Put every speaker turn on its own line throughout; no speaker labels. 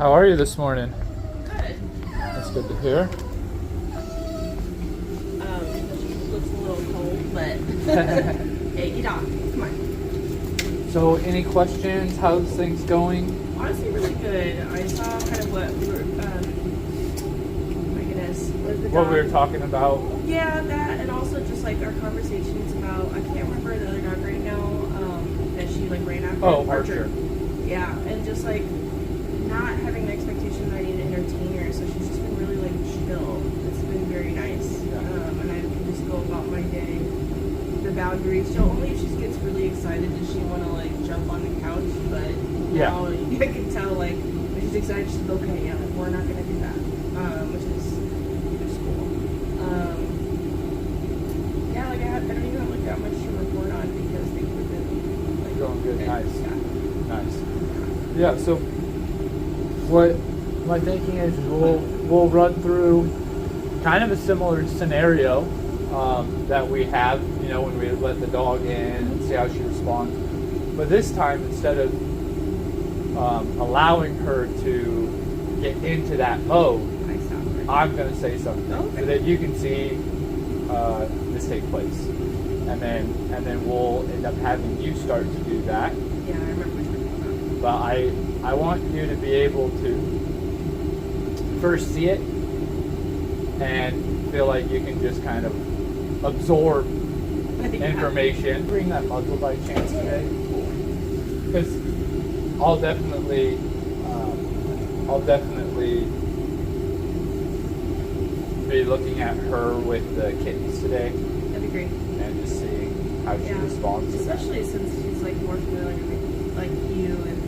How are you this morning?
Good.
That's good to hear.
She looks a little cold, but hey, get off. Come on.
So, any questions? How's things going?
Honestly, really good. I saw kind of what we were, my goodness,
What we were talking about?
Yeah, that, and also just like our conversations about, I can't remember the other dog right now, that she like ran after.
Oh, Archer.
Yeah, and just like not having the expectation that I need to entertain her, so she's just been really like chill. It's been very nice.
Yeah.
And I can just go about my day. The boundaries, so only if she gets really excited does she want to like jump on the couch, but now I can tell like when she's excited she's like, okay, yeah, like, we're not gonna do that, which is cool. Yeah, like I don't even have like that much to report on because things have been like
Going good. Nice.
Yeah.
Nice. Yeah, so what my thinking is we'll run through kind of a similar scenario that we have, you know, when we let the dog in and see how she responds. But this time, instead of allowing her to get into that mode, I'm going to say something so that you can see this take place, and then we'll end up having you start to do that.
Yeah, I remember what you're talking about.
But I want you to be able to first see it and feel like you can just kind of absorb information. Bring that muzzle by chance today, because I'll definitely be looking at her with the kittens today.
That'd be great.
And just seeing how she responds.
Especially since she's like more familiar with like you and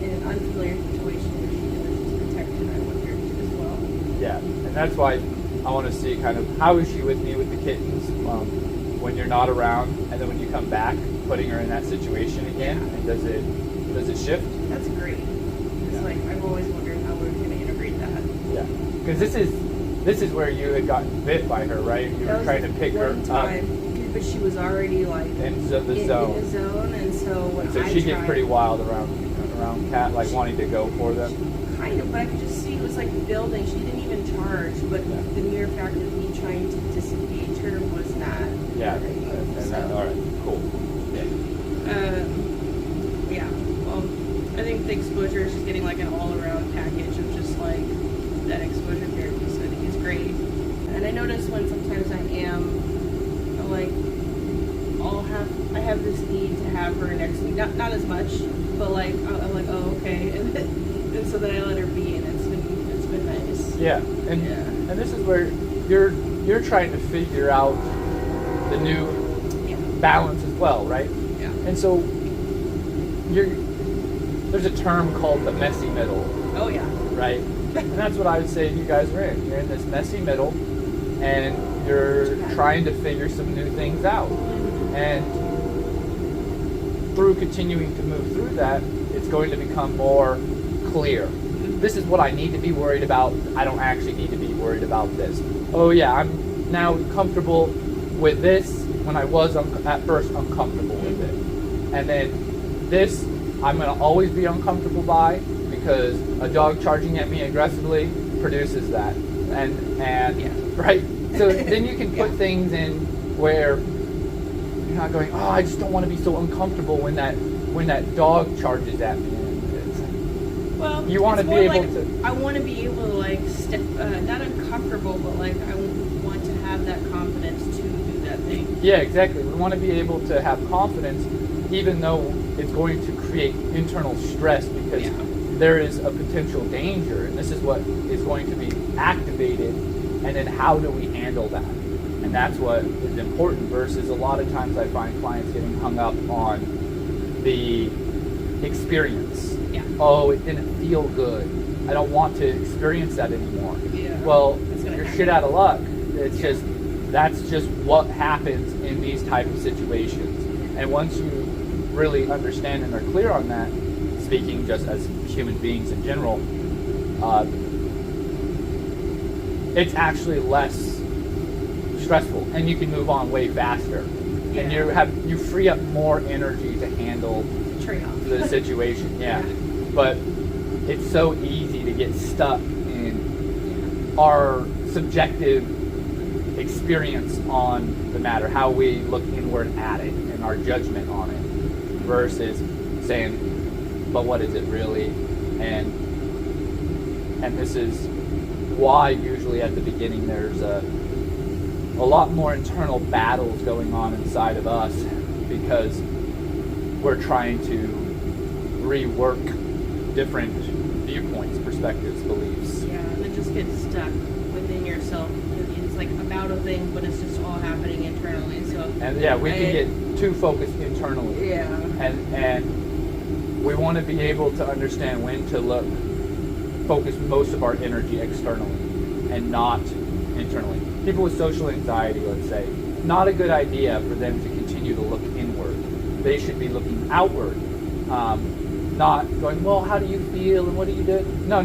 in an unfamiliar situation where she can protect you. I want her to as well.
Yeah, and that's why I want to see kind of how is she with me with the kittens when you're not around, and then when you come back, putting her in that situation again, and does it shift?
That's great. It's like I've always wondered how we're going to integrate that.
Yeah, because this is where you had gotten bit by her, right? You were trying to pick her up.
But she was already like
in the zone,
and so when
so she gets pretty wild around cat, like wanting to go for them.
Kind of, but I could just see it was like building. She didn't even charge, but the mere fact of me trying to disengage her was not.
Yeah, all right, cool.
Yeah. Well, I think the exposure is just getting like an all-around package of just like that exposure therapy. So I think it's great. And I notice when sometimes I am like, I have this need to have her next to me. Not as much, but like I'm like, oh okay, and so then I let her be, and it's been nice.
Yeah, and this is where you're trying to figure out the new balance as well, right?
Yeah.
And so there's a term called the messy middle.
Oh yeah.
Right? And that's what I would say you guys are in. You're in this messy middle, and you're trying to figure some new things out. And through continuing to move through that, it's going to become more clear. This is what I need to be worried about. I don't actually need to be worried about this. Oh yeah, I'm now comfortable with this when I was at first uncomfortable with it. And then this, I'm going to always be uncomfortable by, because a dog charging at me aggressively produces that. And right? So then you can put things in where you're not going, oh, I just don't want to be so uncomfortable when that dog charges at me.
Well,
you want to be able to.
I want to be able to like step, not uncomfortable, but like I want to have that confidence to do that thing.
Yeah, exactly. We want to be able to have confidence, even though it's going to create internal stress, because there is a potential danger, and this is what is going to be activated. And then how do we handle that? And that's what is important, versus a lot of times I find clients getting hung up on the experience.
Yeah.
Oh, it didn't feel good. I don't want to experience that anymore.
Yeah.
Well, you're shit out of luck. It's just, that's just what happens in these type of situations. And once you really understand and are clear on that, speaking just as human beings in general, it's actually less stressful, and you can move on way faster, and you free up more energy to handle the situation. But it's so easy to get stuck in our subjective experience on the matter, how we look inward at it and our judgment on it, versus saying, but what is it really? And this is why usually at the beginning there's a lot more internal battles going on inside of us, because we're trying to rework different viewpoints, perspectives, beliefs.
Yeah, and it just gets stuck within yourself. It's like about a thing, but it's just all happening internally. So
and yeah, we can get too focused internally.
Yeah.
And we want to be able to understand when to focus most of our energy externally and not internally. People with social anxiety, let's say, not a good idea for them to continue to look inward. They should be looking outward, not going, well, how do you feel and what do you do? No.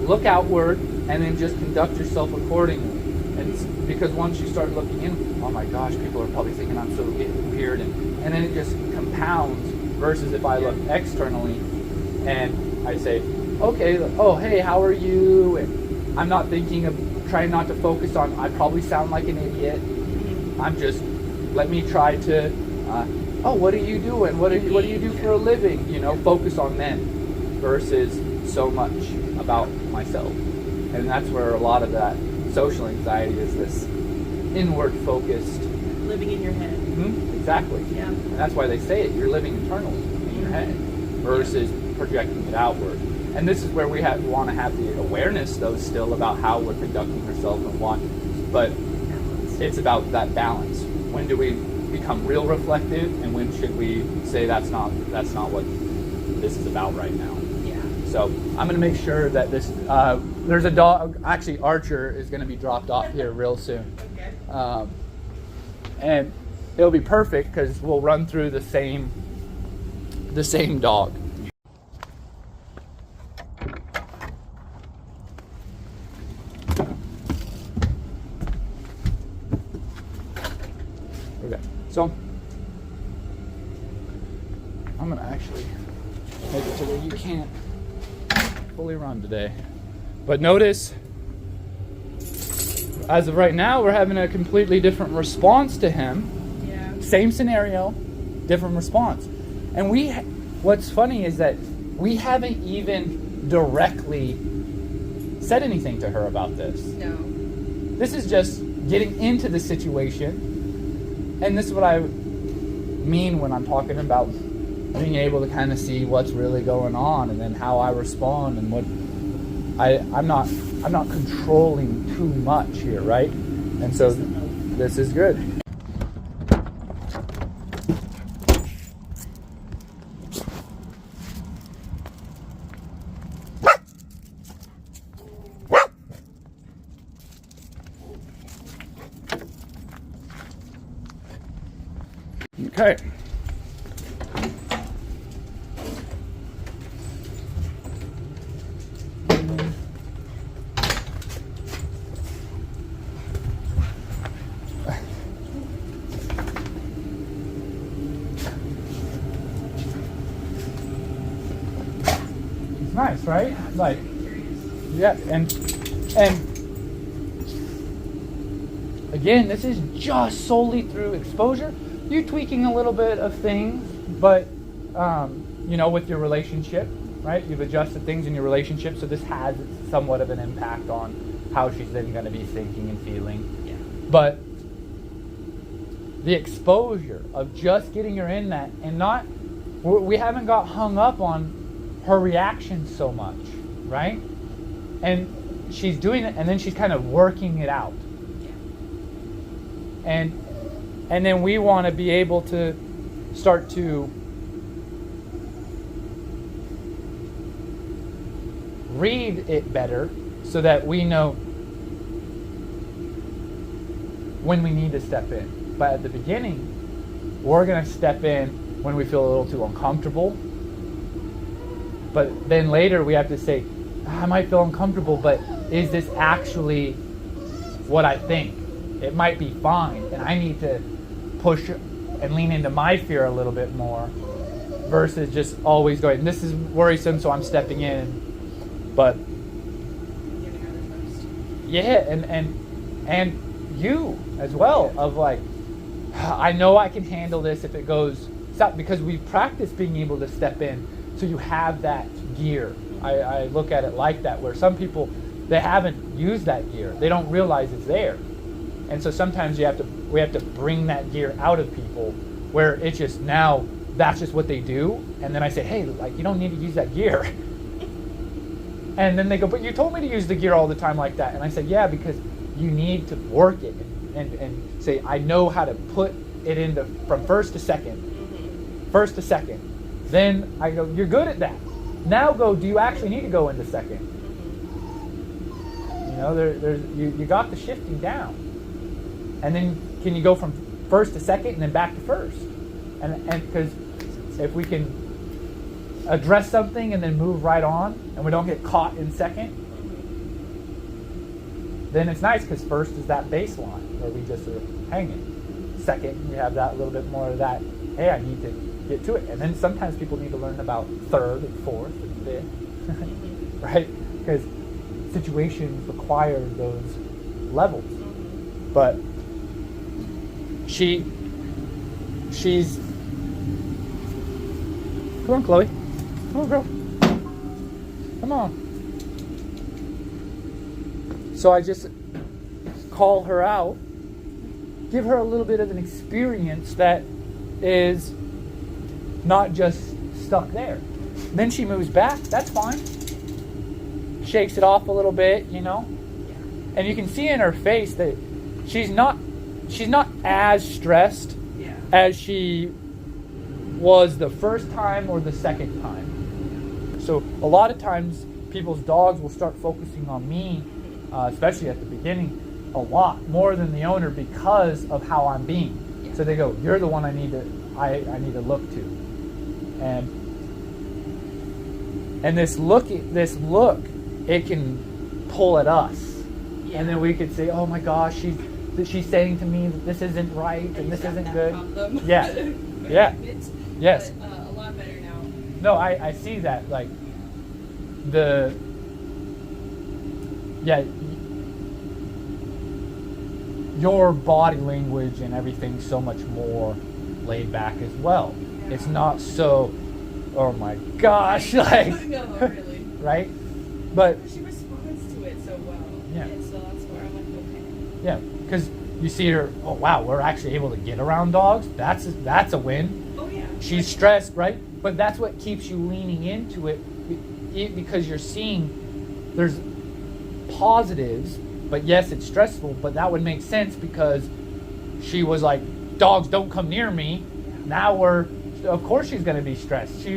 Look outward and then just conduct yourself accordingly. And because once you start looking in, oh my gosh, people are probably thinking I'm so weird, and then it just compounds. Versus if I look externally and I say, okay, oh hey, how are you? And I'm not trying not to focus on, I probably sound like an idiot. I'm just, let me try to, oh, what are you doing? What do you do for a living? Focus on them versus so much about myself. And that's where a lot of that social anxiety is, this inward focused.
Living in your head.
Mm-hmm. Exactly.
Yeah.
And that's why they say it. You're living internally in your head versus projecting it outward. And this is where we want to have the awareness, though, still about how we're conducting ourselves and what. But it's about that balance. When do we become real reflective, and when should we say that's not what this is about right now?
Yeah.
So I'm going to make sure that this there's a dog. Actually, Archer is going to be dropped off here real soon.
Okay.
And it'll be perfect because we'll run through the same dog. Okay, so I'm gonna actually make it to where you can't fully run today. But notice, as of right now, we're having a completely different response to him.
Yeah.
Same scenario, different response. And what's funny is that we haven't even directly said anything to her about this.
No.
This is just getting into the situation. And this is what I mean when I'm talking about being able to kind of see what's really going on, and then how I respond, and what I'm not controlling too much here, right? And so this is good. Okay. Nice, right? Like, yeah, and again, this is just solely through exposure. You're tweaking a little bit of things, but with your relationship, right? You've adjusted things in your relationship, so this has somewhat of an impact on how she's then going to be thinking and feeling.
Yeah.
But the exposure of just getting her in that, and we haven't got hung up on her reaction so much, right? And she's doing it, and then she's kind of working it out.
Yeah.
And then we want to be able to start to read it better so that we know when we need to step in. But at the beginning, we're going to step in when we feel a little too uncomfortable. But then later we have to say, I might feel uncomfortable, but is this actually what I think? It might be fine, and I need to push and lean into my fear a little bit more versus just always going, this is worrisome, so I'm stepping in. But
Giving her the trust.
yeah, and you as well, of like, I know I can handle this if it goes south, because we've practiced being able to step in, so you have that gear. I look at it like that, where some people, they haven't used that gear, they don't realize it's there, and so sometimes we have to bring that gear out of people, where it's just now that's just what they do, and then I say, hey, like, you don't need to use that gear. And then they go, but you told me to use the gear all the time like that. And I said, yeah, because you need to work it and say, I know how to put it into from first to second. First to second. Then I go, you're good at that. Now go, do you actually need to go into second? You know, you got the shifting down. And then can you go from first to second and then back to first? And because if we can address something and then move right on, and we don't get caught in second, then it's nice, because first is that baseline where we just are hanging. Second, we have that little bit more of that, hey, I need to get to it. And then sometimes people need to learn about third and fourth and fifth, right? Because situations require those levels. But she's, come on, Chloe. Come on, girl. Come on. So I just call her out, give her a little bit of an experience that is not just stuck there. Then she moves back, that's fine. Shakes it off a little bit, you know. And you can see in her face that she's not as stressed as she was the first time or the second time. So a lot of times people's dogs will start focusing on me, especially at the beginning, a lot more than the owner, because of how I'm being. Yeah. So they go, you're the one I need to look to. And this look, it can pull at us. Yeah. And then we could say, oh my gosh, she's saying to me that this isn't right and this isn't good. Yeah. Yeah. Yes.
But, a lot better now.
No, I see that, like, your body language and everything's so much more laid back as well. Yeah. It's not so, oh my gosh, like,
no, really.
Right? But
she responds to it so well.
Yeah.
And so that's where I'm like, okay.
Yeah, because you see her, oh wow, we're actually able to get around dogs. That's a win.
Oh yeah.
She's stressed, right? But that's what keeps you leaning into it, because you're seeing there's positives, but yes, it's stressful, but that would make sense because she was like, dogs don't come near me. Now of course she's going to be stressed.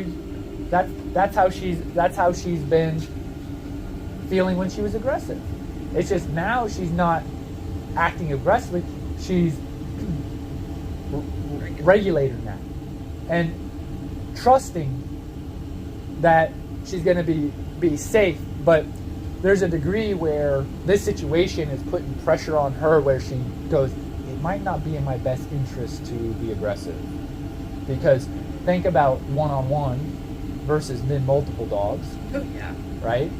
That's how she's been feeling when she was aggressive. It's just now she's not acting aggressively. She's regulating that and trusting that she's going to be safe. But there's a degree where this situation is putting pressure on her, where she goes, it might not be in my best interest to be aggressive. Because think about one-on-one versus then multiple dogs.
Oh yeah.
Right?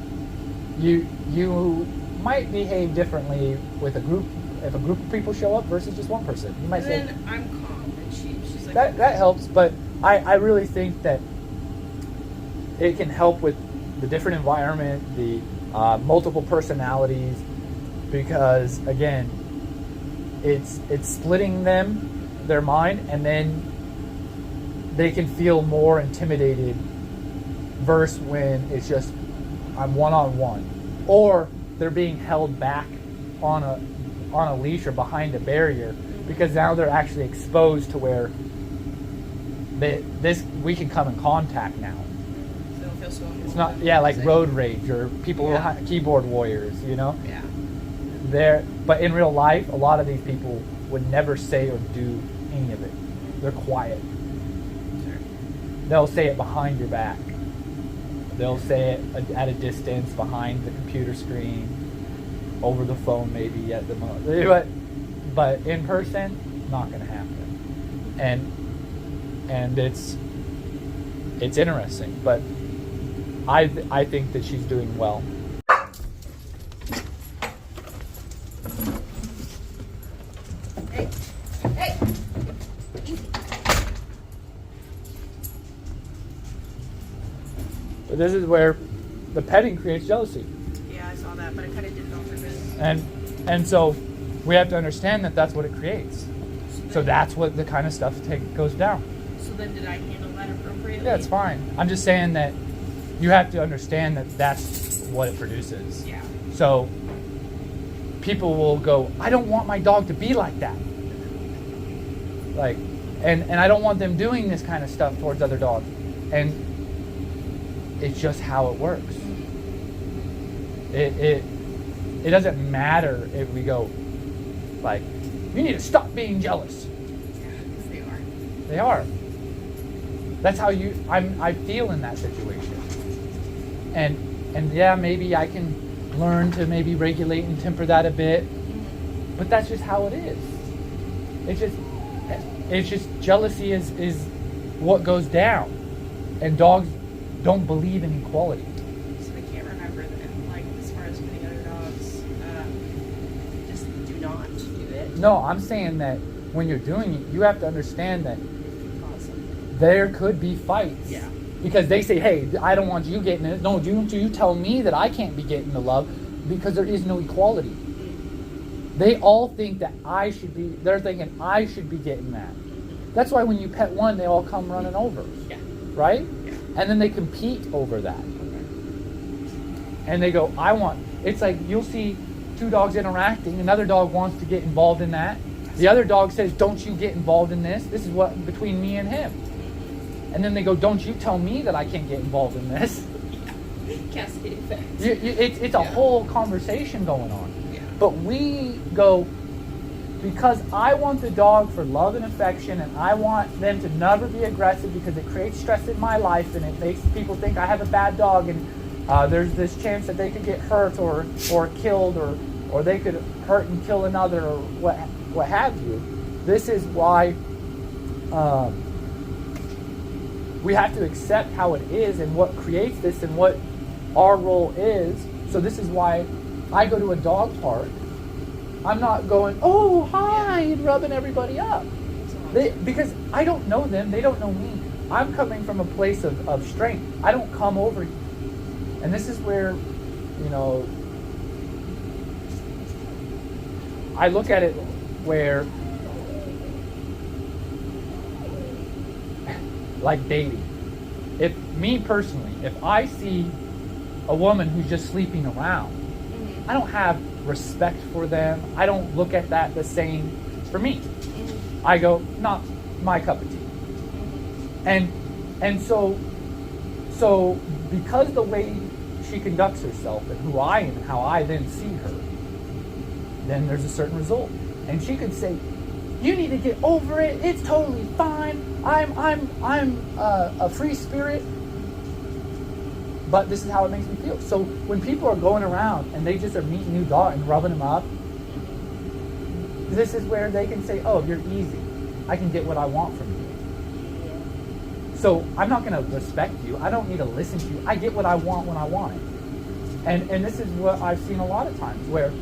You might behave differently with a group, if a group of people show up versus just one person. You might say,
then I'm calm and she's like,
that helps, but I really think that it can help with the different environment, the multiple personalities, because again, it's splitting their mind, and then they can feel more intimidated versus when it's just I'm one-on-one, or they're being held back on a leash or behind a barrier, because now they're actually exposed to where we can come in contact now.
So don't feel so uncomfortable.
It's not like road rage or people who are keyboard warriors, you know.
Yeah.
But in real life, a lot of these people would never say or do any of it. They're quiet.
Sure.
They'll say it behind your back. They'll say it at a distance, behind the computer screen, over the phone maybe at the most. But in person, not going to happen. And it's interesting, but I think that she's doing well.
Hey, hey.
But this is where the petting creates jealousy.
Yeah, I saw that, but I kind of did it on purpose.
And so we have to understand that that's what it creates. So that's what the kind of stuff goes down.
So then did I handle that appropriately?
Yeah, it's fine. I'm just saying that you have to understand that that's what it produces.
Yeah.
So people will go, I don't want my dog to be like that. Like, and I don't want them doing this kind of stuff towards other dogs. And it's just how it works. It doesn't matter if we go, like, you need to stop being jealous.
Yeah, because they are.
They are. That's how I feel in that situation. And yeah, maybe I can learn to maybe regulate and temper that a bit. But that's just how it is. It's just jealousy is what goes down. And dogs don't believe in equality.
So I can't remember then, like, as far as putting other dogs, just do not do it.
No, I'm saying that when you're doing it, you have to understand that
Awesome.
there could be fights.
Yeah.
Because they say, hey, I don't want you getting it. No, you tell me that I can't be getting the love because there is no equality. They all think that they're thinking I should be getting that. That's why when you pet one, they all come running over.
Yeah.
Right?
Yeah.
And then they compete over that.
Okay.
And they go, it's like you'll see two dogs interacting. Another dog wants to get involved in that. The other dog says, don't you get involved in this. This is what between me and him. And then they go, don't you tell me that I can't get involved in this.
Yeah. Cascade effect.
It's a whole conversation going on.
Yeah.
But we go, because I want the dog for love and affection, and I want them to never be aggressive because it creates stress in my life, and it makes people think I have a bad dog, and there's this chance that they could get hurt or killed, or they could hurt and kill another, or what have you. This is why we have to accept how it is and what creates this and what our role is. So this is why I go to a dog park. I'm not going, oh, hi, and rubbing everybody up. Because I don't know them. They don't know me. I'm coming from a place of strength. I don't come over. And this is where, I look at it where, like dating. If me personally, if I see a woman who's just sleeping around, I don't have respect for them. I don't look at that the same for me. I go, not my cup of tea. And so because the way she conducts herself and who I am and how I then see her, then there's a certain result. And she could say, you need to get over it. It's totally fine. I'm a free spirit. But this is how it makes me feel. So when people are going around and they just are meeting new dogs and rubbing them up, this is where they can say, oh, you're easy. I can get what I want from you. So I'm not going to respect you. I don't need to listen to you. I get what I want when I want it. And this is what I've seen a lot of times where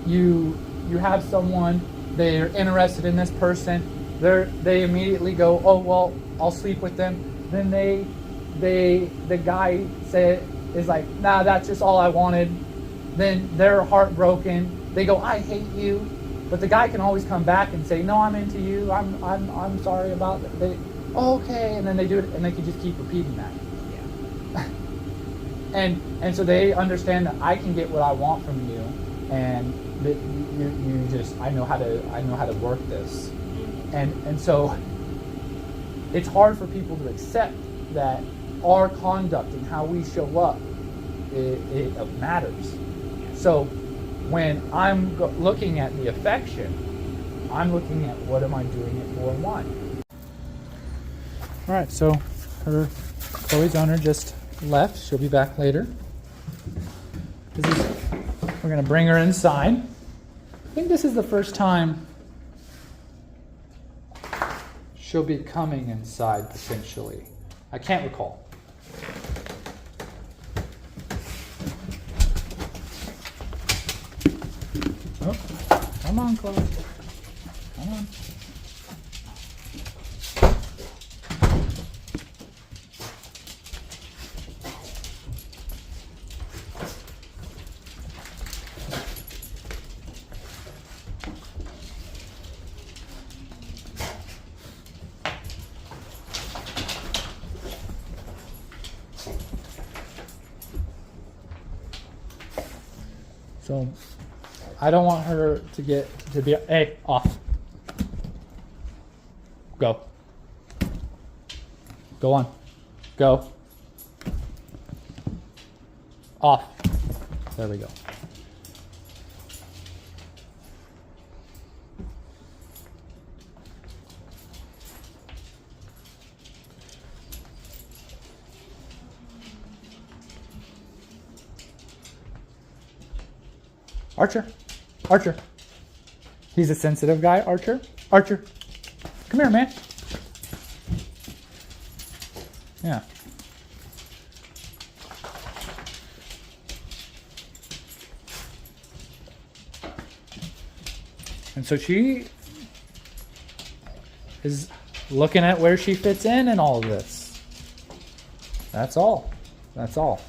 you have someone, they're interested in this person, they immediately go, oh, well, I'll sleep with them. Then the guy is like, nah, that's just all I wanted. Then they're heartbroken. They go, I hate you. But the guy can always come back and say, no, I'm into you. I'm sorry about that. Okay, and then they do it, and they can just keep repeating that. Yeah. and so they understand that I can get what I want from you, and that you just I know how to work this, and so it's hard for people to accept that our conduct and how we show up it matters. So when I'm looking at the affection, I'm looking at what am I doing it for and why. All right, so Chloe's owner just left. She'll be back later. We're going to bring her inside. I think this is the first time she'll be coming inside potentially. I can't recall. Oh, come on, Chloe. Come on. So I don't want her to be, hey, off. Go. Go on. Go. Off. There we go. Archer. Archer. He's a sensitive guy, Archer. Archer. Come here, man. Yeah. And so she is looking at where she fits in all of this. That's all. That's all.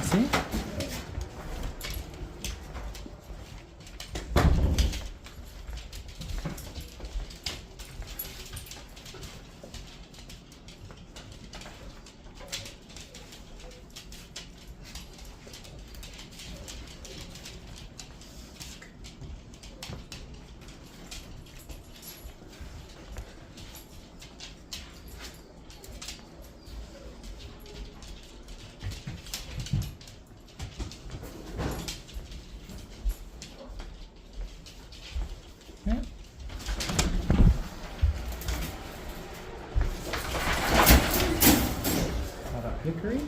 See? Yeah. How about hickory?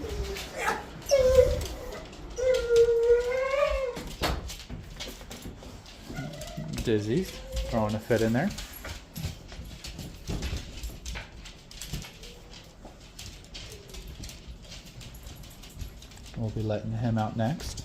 Dizzy's throwing a fit in there. We'll be letting him out next.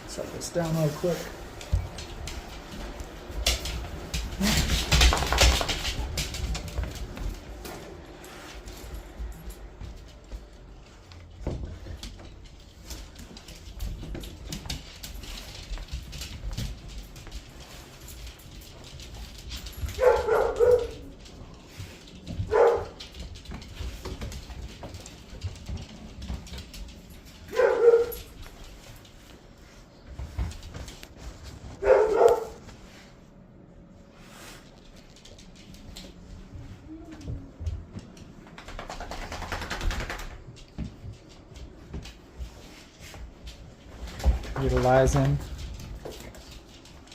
Set this down real quick. Utilizing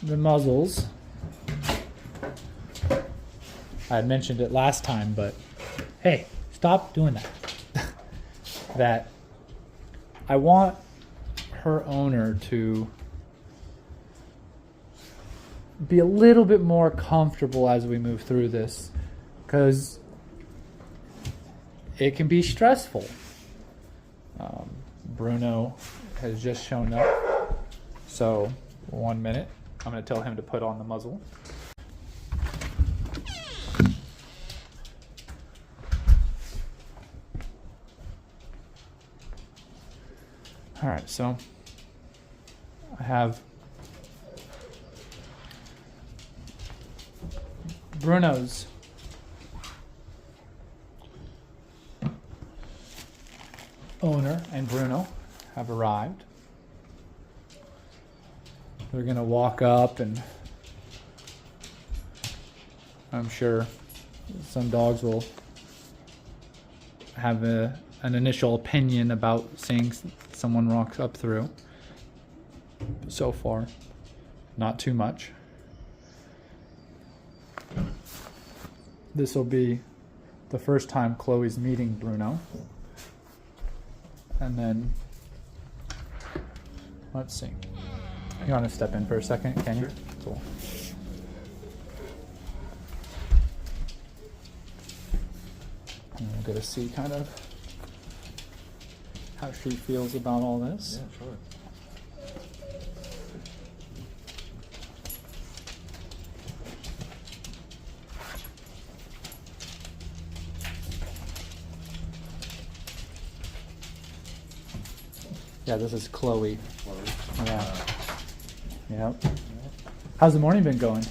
the muzzles. I had mentioned it last time, but hey, stop doing that. That I want her owner to be a little bit more comfortable as we move through this, because it can be stressful. Bruno has just shown up. So 1 minute. I'm going to tell him to put on the muzzle. All right, so I have Bruno's owner and Bruno have arrived. They're going to walk up, and I'm sure some dogs will have an initial opinion about seeing someone walk up through. So far, not too much. This will be the first time Chloe's meeting Bruno. And then, let's see. You want to step in for a second, can you?
Sure.
Cool. And we'll get to see kind of how she feels about all this.
Yeah, sure.
Yeah, this is Chloe.
Chloe.
Yeah. Yep. How's the morning been going?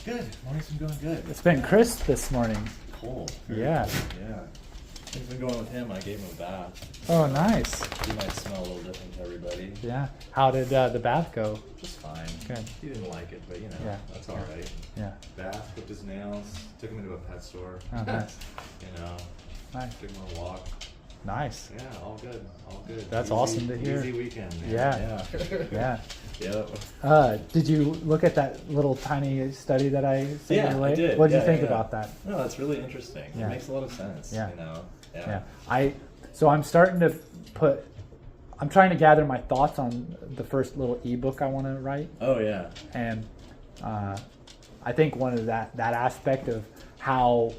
Good. Morning's been going good.
It's been crisp this morning.
Cold. Very
Yeah.
cold, yeah. Things been going with him. I gave him a bath.
Oh, nice.
He might smell a little different to everybody.
Yeah. How did the bath go?
Just fine.
Good.
He didn't like it, but you know,
Yeah.
that's all right.
Yeah.
Bath, clipped his nails, took him into a pet store.
Oh, nice.
You know,
Nice.
took him on a walk.
Nice.
Yeah, all good. All good.
That's awesome to hear.
Easy weekend, man.
Yeah.
Yeah.
Yeah.
Yep.
Did you look at that little tiny study that I sent
Yeah,
your
I
way?
did.
What did
Yeah,
you think
yeah.
about that?
No, that's really interesting.
Yeah.
It makes a lot of sense.
Yeah.
You know.
Yeah. So I'm starting to I'm trying to gather my thoughts on the first little ebook I want to write.
Oh yeah.
And I think one of that aspect of how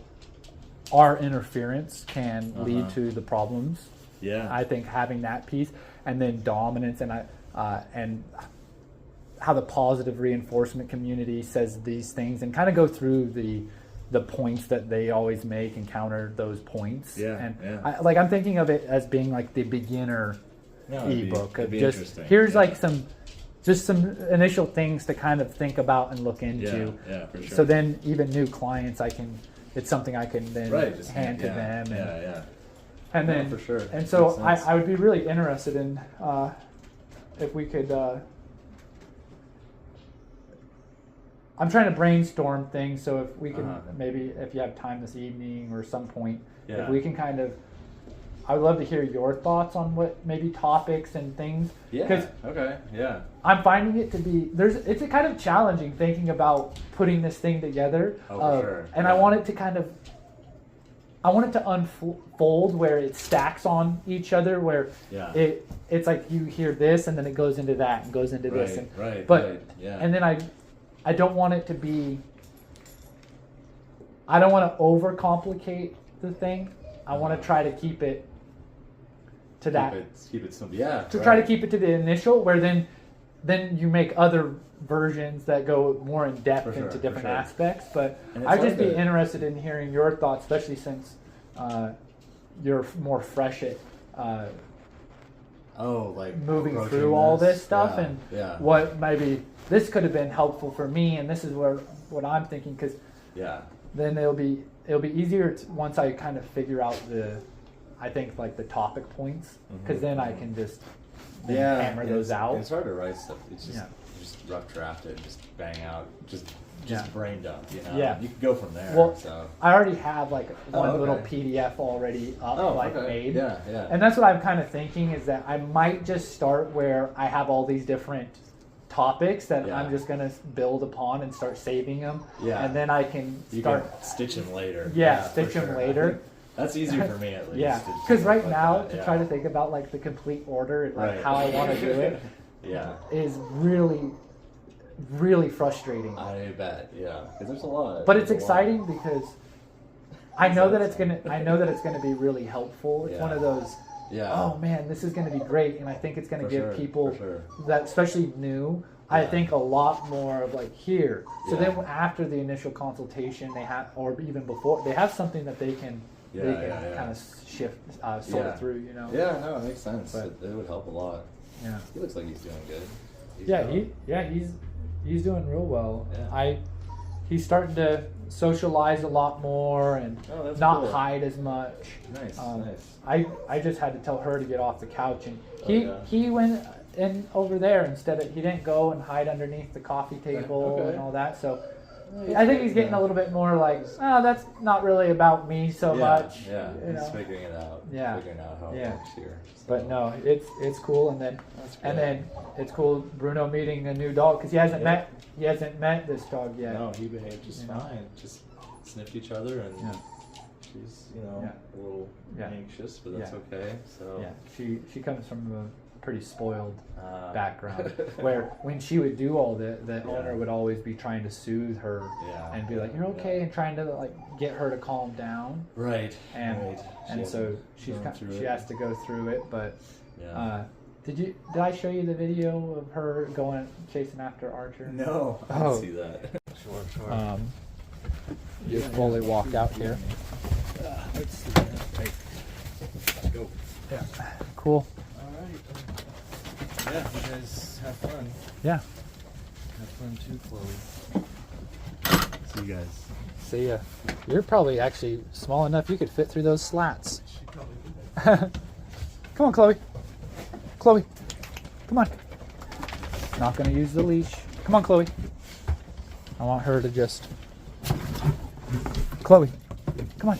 our interference can lead to the problems.
Yeah.
I think having that piece, and then dominance, and and how the positive reinforcement community says these things, and kind of go through the points that they always make and counter those points.
Yeah,
And
yeah.
I'm thinking of it as being like the beginner ebook
it'd
of
be
just
interesting.
here's
Yeah.
like some initial things to kind of think about and look into.
Yeah, for sure.
So then even new clients, it's something I can then
just
hand to
yeah,
them. And,
Yeah.
and
No,
then
for sure.
And
Makes
so
sense.
I would be really interested in if we could. I'm trying to brainstorm things, so if we can maybe, if you have time this evening or some point, if
Yeah.
we can kind of. I would love to hear your thoughts on what maybe topics and things.
Yeah. Okay. Yeah.
I'm finding it to be it's a kind of challenging thinking about putting this thing together.
Oh, for sure.
And
Yeah.
I want it to unfold where it stacks on each other, where
Yeah.
it's like you hear this and then it goes into that and goes into this. And,
Right.
But
Right. Yeah.
and then I don't want it to be. I don't want to overcomplicate the thing. I want to try to keep it to that.
Keep it simple. Yeah.
To try to keep it to the initial, where then you make other versions that go more in depth
For sure,
into
for
different
sure.
aspects. But
And it's
I'd just
hard
be
to-
interested in hearing your thoughts, especially since you're more fresh at
like
moving
approaching
through all this stuff,
Yeah,
and
yeah.
what maybe this could have been helpful for me, and this is what I'm thinking, because
Yeah.
then it'll be easier once I kind of figure out I think like the topic points, because then I can just hammer those out.
It's hard to write stuff. It's just
Yeah.
just rough draft it, just bang out, just
Yeah.
brain dump. You know.
Yeah.
You can go from there.
Well,
so.
I already have like one
Oh, okay.
little PDF already up, made.
Yeah. Yeah.
And that's what I'm kind of thinking, is that I might just start where I have all these different topics that
Yeah.
I'm just going to build upon and start saving them.
Yeah.
And then I can
You
start.
can stitch them later.
Yeah,
for
stitch 'em
sure.
later.
I think that's easier for me at least.
Yeah,
to
because right
like
now
that,
to
yeah.
try to think about like the complete order and like
Right.
how I want to do it
Yeah.
is really, really frustrating.
I bet. Yeah. Because there's a lot.
But it's
There's a lot.
exciting because I know that it's gonna be really helpful. It's one
Yeah.
of those
Yeah.
oh man, this is going to be great, and I think it's going to
For
give
sure,
people
for sure.
that, especially new, I
Yeah.
think a lot more of like here. So
Yeah.
then after the initial consultation, they have, or even before, they have something that they can kind of shift, sort
Yeah.
through, you know.
Yeah, no, it makes sense.
But-
It would help a lot.
Yeah.
He looks like he's doing good.
He's doing real well.
Yeah.
He's starting to socialize a lot more and
Oh, that's
not
cool.
hide as much.
Nice,
nice. I just had to tell her to get off the couch, and
yeah.
he went in over there instead of, he didn't go and hide underneath the coffee table
Okay.
and all that. So
Oh,
I think he's getting a little bit more like, oh, that's not really about me so much.
Yeah,
you
he's
know.
figuring it out.
Yeah.
Figuring out how it
Yeah.
works here. So.
But no, it's cool, and then
That's
and
great.
then it's cool Bruno meeting a new dog because he hasn't met this dog yet.
No, he behaved just
You know?
fine. Just sniffed each other, and
Yeah.
she's,
Yeah.
a little
Yeah.
anxious, but that's
Yeah.
okay. So
Yeah, she comes from a pretty spoiled
uh,
background where when she would do all the
Yeah.
owner would always be trying to soothe her
Yeah.
and be like, you're okay,
Yeah.
and trying to like get her to calm down,
Right.
and
right.
and so
She
has to go through it. But
Yeah.
did I show you the video of her going chasing after Archer?
No, I
Oh.
didn't see that. Sure.
You fully walk out here.
Let's see that. Hey. Let's go.
Yeah, cool.
All right. Yeah, you guys have fun.
Yeah,
Have fun too, Chloe. See you guys.
see ya. You're probably actually small enough you could fit through those slats.
She probably did that.
Come on, Chloe. Chloe, come on. Not gonna use the leash. Come on, Chloe. I want her to just. Chloe, come on.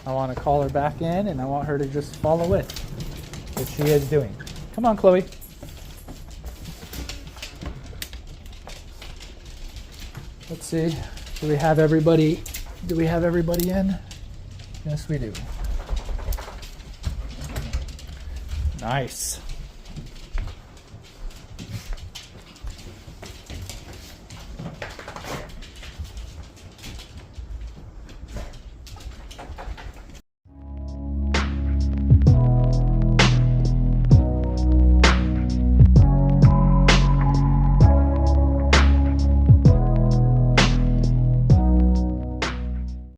I want to call her back in, and I want her to just follow with, which she is doing. Come on, Chloe. Let's see. Do we have everybody? Do we have everybody in? Yes, we do. Nice.